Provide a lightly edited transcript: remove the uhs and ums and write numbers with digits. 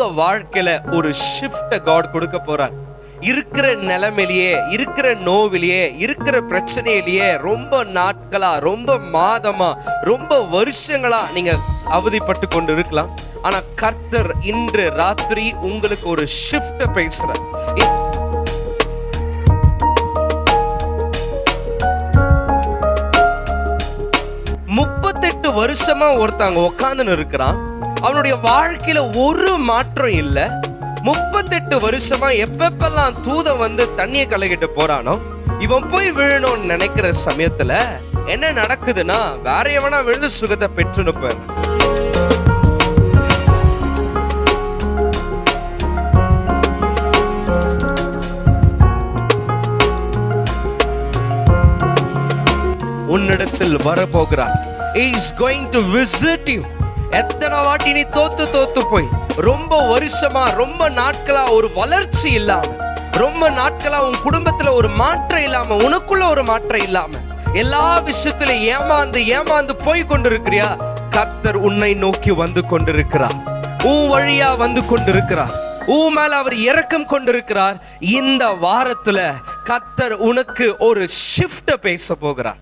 உங்க வாழ்க்கையில ஒரு ஷிஃப்ட் காட் கொடுக்க போறார். இருக்கிற நிலைமையிலேயே, இருக்கிற நோவிலேயே, இருக்கிற பிரச்சனையிலேயே ரொம்ப நாட்களா, ரொம்ப மாதமா, ரொம்ப வருஷங்களா நீங்க அவதிப்பட்டு கொண்டு இருக்கலாம். ஆனா கர்த்தர் இன்று ராத்திரி உங்களுக்கு ஒரு ஷிஃப்ட் பேசுறார். 38 வருஷமா ஒருத்தங்க உட்கார்ந்து இருக்கிறான். அவனுடைய வாழ்க்கையில ஒரு மாற்றம் இல்ல. 38 வருஷமா எப்பெல்லாம் தூதன் வந்து தண்ணியை கலக்கிட்டு போறானோ, இவன் போய் விழணும்னு நினைக்கிற சமயத்துல என்ன நடக்குதுன்னா, வேற எவனா விழுந்து சுகத்தை பெற்றுன்னு போயிரு. உன்னிடத்தில் வரப்போகிறார். He is going to visit you. எத்தனை வாட்டி நீ தோத்து போய் ரொம்ப வருஷமா, ரொம்ப நாட்களா ஒரு வளர்ச்சி இல்லாம, ரொம்ப நாட்களா உன் குடும்பத்துல ஒரு மாற்றம் இல்லாம, உனக்குள்ள ஒரு மாற்றம் இல்லாம, எல்லா விஷயத்திலும் ஏமாந்து போய் கொண்டிருக்கிறியா? கர்த்தர் உன்னை நோக்கி வந்து கொண்டிருக்கிறார். உன் வழியா வந்து கொண்டிருக்கிறார். உன் மேல அவர் இரக்கம் கொண்டிருக்கிறார். இந்த வாரத்துல கர்த்தர் உனக்கு ஒரு ஷிஃப்ட் பேச போகிறார்.